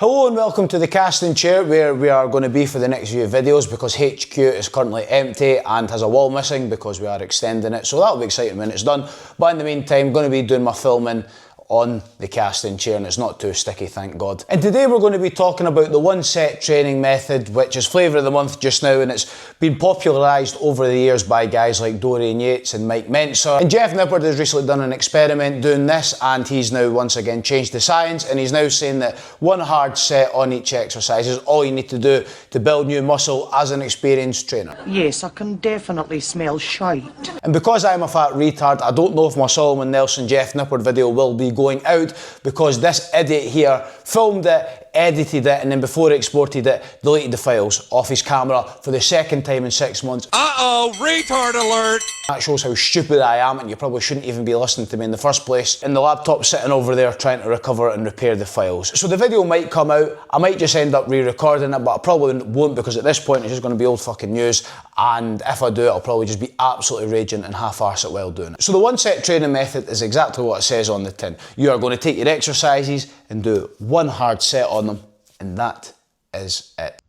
Hello and welcome to the casting chair, where we are going to be for the next few videos because HQ is currently empty and has a wall missing because we are extending it, so that'll be exciting when it's done. But in the meantime, I'm going to be doing my filming on the casting chair and it's not too sticky, thank God. And today we're going to be talking about the one set training method, which is flavour of the month just now, and it's been popularised over the years by guys like Dorian Yates and Mike Mentzer. And Jeff Nippard has recently done an experiment doing this, and he's now once again changed the science, and he's now saying that one hard set on each exercise is all you need to do to build new muscle as an experienced trainer. Yes, I can definitely smell shite. And because I'm a fat retard, I don't know if my Solomon Nelson Jeff Nippard video will be going out, because this idiot here filmed it, edited it, and then before he exported it, deleted the files off his camera for the second time in 6 months. Uh-oh, retard alert! That shows how stupid I am, and you probably shouldn't even be listening to me in the first place. And the laptop's sitting over there trying to recover and repair the files. So the video might come out, I might just end up re-recording it, but I probably won't, because at this point it's just going to be old fucking news, and if I do it, I'll probably just be absolutely raging and half-arse it while doing it. So the one set training method is exactly what it says on the tin. You are going to take your exercises and do one hard set on them, and that is it.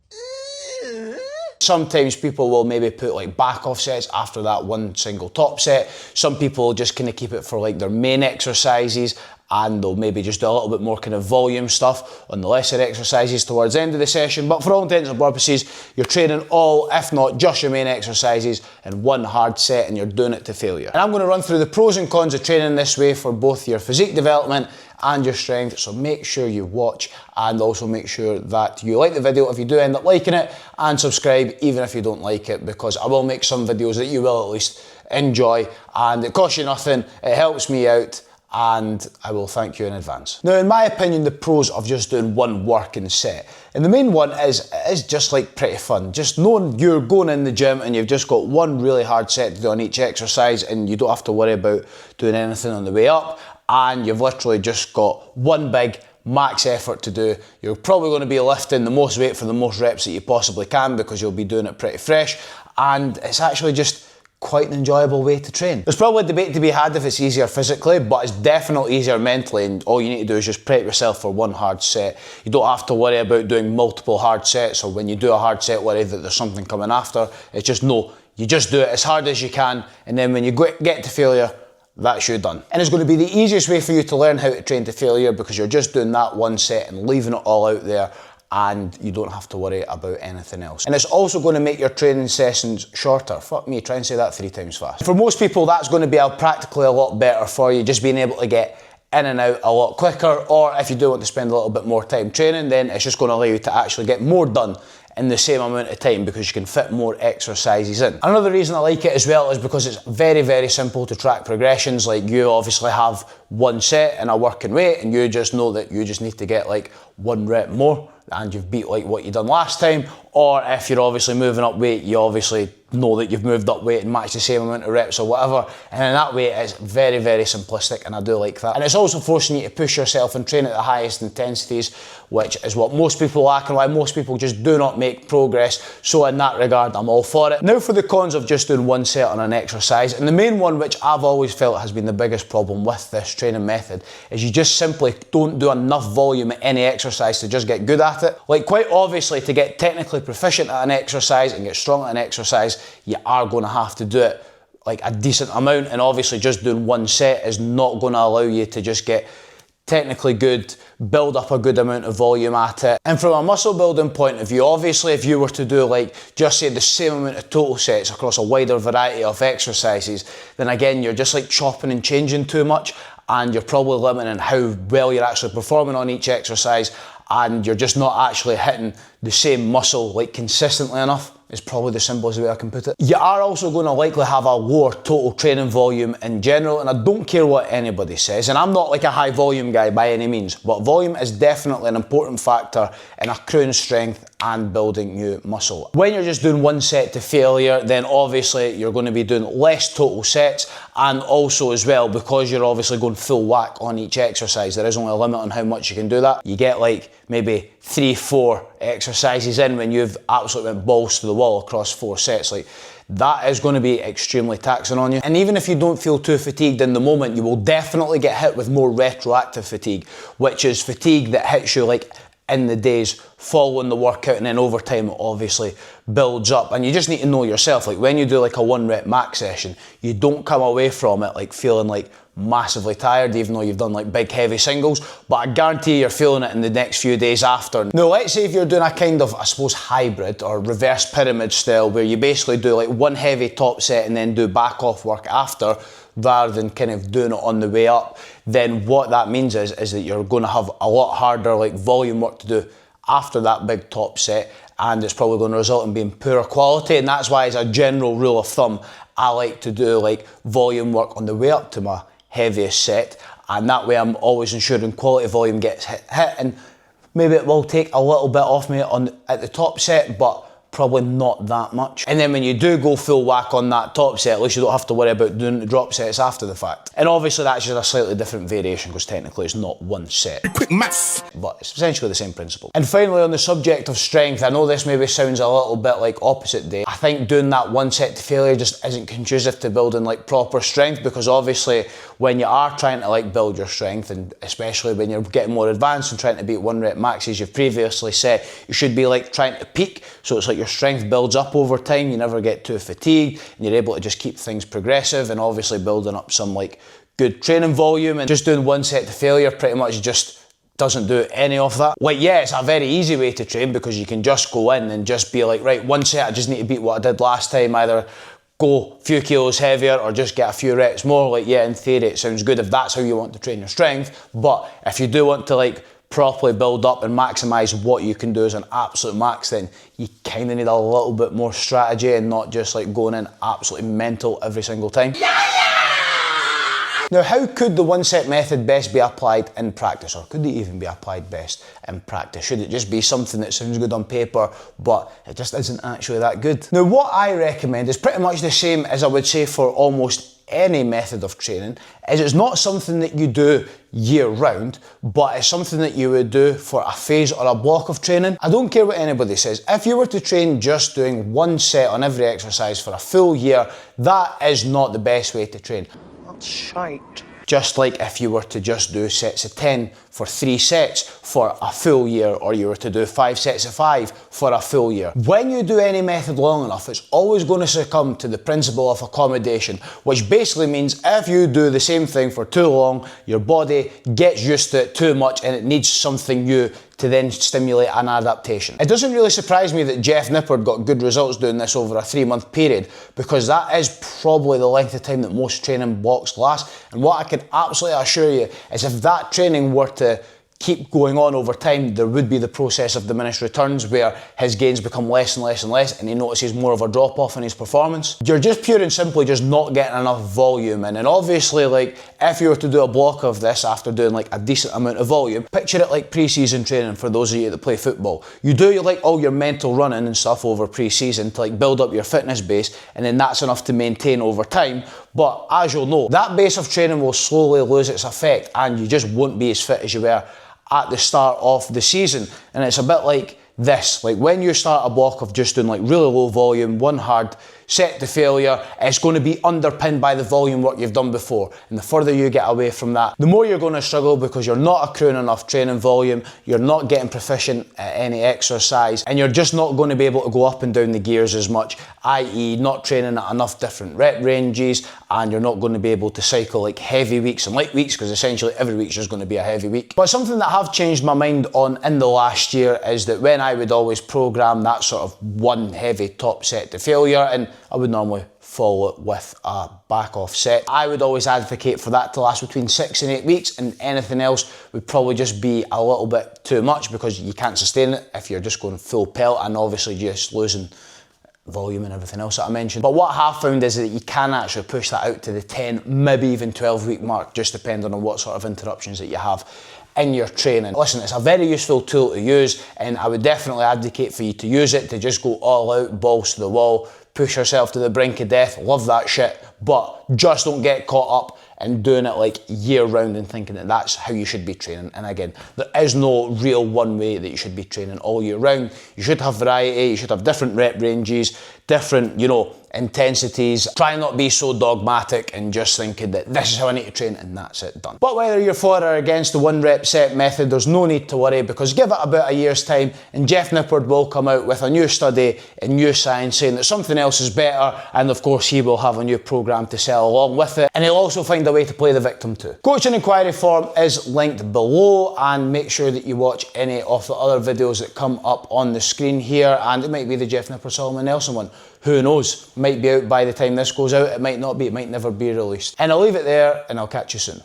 Sometimes people will maybe put like back off sets after that one single top set. Some people just kind of keep it for like their main exercises, and they'll maybe just do a little bit more kind of volume stuff on the lesser exercises towards the end of the session. But for all intents and purposes, you're training all, if not just your main exercises, in one hard set, and you're doing it to failure. And I'm going to run through the pros and cons of training this way for both your physique development and your strength, so make sure you watch, and also make sure that you like the video if you do end up liking it, and subscribe even if you don't like it, because I will make some videos that you will at least enjoy, and it costs you nothing, it helps me out, and I will thank you in advance. Now, in my opinion, the pros of just doing one working set, and the main one is just like pretty fun. Just knowing you're going in the gym and you've just got one really hard set to do on each exercise, and you don't have to worry about doing anything on the way up, and you've literally just got one big max effort to do. You're probably going to be lifting the most weight for the most reps that you possibly can, because you'll be doing it pretty fresh, and it's actually just quite an enjoyable way to train. There's probably a debate to be had if it's easier physically, but it's definitely easier mentally, and all you need to do is just prep yourself for one hard set. You don't have to worry about doing multiple hard sets, or when you do a hard set worry that there's something coming after. It's just no, you just do it as hard as you can, and then when you get to failure, that's you done. And it's going to be the easiest way for you to learn how to train to failure, because you're just doing that one set and leaving it all out there, and you don't have to worry about anything else. And it's also going to make your training sessions shorter. Fuck me, try and say that 3 times fast. For most people, that's going to be practically a lot better for you, just being able to get in and out a lot quicker, or if you do want to spend a little bit more time training, then it's just going to allow you to actually get more done in the same amount of time, because you can fit more exercises in. Another reason I like it as well is because it's very, very simple to track progressions. Like, you obviously have one set and a working weight, and you just know that you just need to get like 1 rep more, and you've beat like what you done last time. Or if you're obviously moving up weight, you obviously know that you've moved up weight and matched the same amount of reps or whatever, and in that way it's very, very simplistic, and I do like that. And it's also forcing you to push yourself and train at the highest intensities, which is what most people lack and why most people just do not make progress. So in that regard, I'm all for it. Now for the cons of just doing one set on an exercise, and the main one, which I've always felt has been the biggest problem with this training method, is you just simply don't do enough volume at any exercise to just get good at it. Like, quite obviously, to get technically proficient at an exercise and get strong at an exercise, you are going to have to do it like a decent amount, and obviously just doing one set is not going to allow you to just get technically good, build up a good amount of volume at it. And from a muscle building point of view, obviously if you were to do like just say the same amount of total sets across a wider variety of exercises, then again you're just like chopping and changing too much, and you're probably limiting how well you're actually performing on each exercise, and you're just not actually hitting the same muscle like consistently enough. Is probably the simplest way I can put it. You are also going to likely have a lower total training volume in general, and I don't care what anybody says, and I'm not like a high volume guy by any means, but volume is definitely an important factor in accruing strength and building new muscle. When you're just doing one set to failure, then obviously you're going to be doing less total sets, and also as well, because you're obviously going full whack on each exercise, there is only a limit on how much you can do that. You get like maybe 3-4 exercises in when you've absolutely went balls to the wall across 4 sets. Like, that is going to be extremely taxing on you. And even if you don't feel too fatigued in the moment, you will definitely get hit with more retroactive fatigue, which is fatigue that hits you like in the days following the workout, and then over time it obviously builds up. And you just need to know yourself, like when you do like a 1 rep max session, you don't come away from it like feeling like massively tired, even though you've done like big heavy singles, but I guarantee you're feeling it in the next few days after. Now let's say if you're doing a kind of, I suppose, hybrid or reverse pyramid style, where you basically do like one heavy top set and then do back off work after, rather than kind of doing it on the way up, then what that means is that you're going to have a lot harder like volume work to do after that big top set, and it's probably going to result in being poorer quality. And that's why, as a general rule of thumb, I like to do like volume work on the way up to my heaviest set, and that way I'm always ensuring quality volume gets hit, and maybe it will take a little bit off me at the top set, but probably not that much. And then when you do go full whack on that top set, at least you don't have to worry about doing the drop sets after the fact. And obviously that's just a slightly different variation, because technically it's not one set, but it's essentially the same principle. And finally, on the subject of strength, I know this maybe sounds a little bit like opposite day. I think doing that 1 set to failure just isn't conducive to building like proper strength, because obviously when you are trying to like build your strength, and especially when you're getting more advanced and trying to beat 1 rep maxes you've previously set, you should be like trying to peak, so it's like your strength builds up over time, you never get too fatigued, and you're able to just keep things progressive, and obviously building up some like good training volume. And just doing 1 set to failure pretty much just doesn't do any of that. Like, yeah, it's a very easy way to train, because you can just go in and just be like, right, 1 set, I just need to beat what I did last time, either go a few kilos heavier or just get a few reps more. Like, yeah, in theory it sounds good if that's how you want to train your strength, but if you do want to like properly build up and maximise what you can do as an absolute max, then you kind of need a little bit more strategy and not just like going in absolutely mental every single time. Now, how could the 1 set method best be applied in practice, or could it even be applied best in practice? Should it just be something that sounds good on paper, but it just isn't actually that good? Now, what I recommend is pretty much the same as I would say for almost any method of training, is it's not something that you do year round, but it's something that you would do for a phase or a block of training. I don't care what anybody says, if you were to train just doing 1 set on every exercise for a full year, that is not the best way to train. That's shite. Just like if you were to just do sets of 10 for 3 sets for a full year, or you were to do 5 sets of 5 for a full year. When you do any method long enough, it's always going to succumb to the principle of accommodation, which basically means if you do the same thing for too long, your body gets used to it too much and it needs something new to then stimulate an adaptation. It doesn't really surprise me that Jeff Nippard got good results doing this over a 3-month period, because that is probably the length of time that most training blocks last. And what I can absolutely assure you is, if that training were to keep going on over time, there would be the process of diminished returns, where his gains become less and less and less, and he notices more of a drop off in his performance. You're just pure and simply just not getting enough volume in. And obviously, like, if you were to do a block of this after doing like a decent amount of volume, picture it like pre-season training for those of you that play football. You do like all your mental running and stuff over pre-season to like build up your fitness base, and then that's enough to maintain over time. But as you'll know, that base of training will slowly lose its effect, and you just won't be as fit as you were at the start of the season. And it's a bit like this, like when you start a block of just doing like really low volume, 1 hard set to failure, it's going to be underpinned by the volume work you've done before. And the further you get away from that, the more you're going to struggle, because you're not accruing enough training volume, you're not getting proficient at any exercise, and you're just not going to be able to go up and down the gears as much, i.e. not training at enough different rep ranges, and you're not going to be able to cycle like heavy weeks and light weeks, because essentially every week's just going to be a heavy week. But something that I've changed my mind on in the last year is that when I would always program that sort of 1 heavy top set to failure, and I would normally follow it with a back off set, I would always advocate for that to last between 6 and 8 weeks, and anything else would probably just be a little bit too much, because you can't sustain it if you're just going full pelt and obviously just losing volume and everything else that I mentioned. But what I have found is that you can actually push that out to the 10, maybe even 12-week mark, just depending on what sort of interruptions that you have in your training. Listen, it's a very useful tool to use, and I would definitely advocate for you to use it, to just go all out, balls to the wall, push yourself to the brink of death. Love that shit, but just don't get caught up in doing it like year round and thinking that that's how you should be training. And again, there is no real one way that you should be training all year round. You should have variety, you should have different rep ranges, different, intensities. Try not be so dogmatic and just thinking that this is how I need to train and that's it, done. But whether you're for or against the 1 rep set method, there's no need to worry, because give it about a year's time and Jeff Nippard will come out with a new study and new science saying that something else is better, and of course he will have a new program to sell along with it, and he'll also find a way to play the victim too. Coaching inquiry form is linked below, and make sure that you watch any of the other videos that come up on the screen here, and it might be the Jeff Nippard Solomon Nelson one. Who knows? Might be out by the time this goes out, it might not be, it might never be released. And I'll leave it there and I'll catch you soon.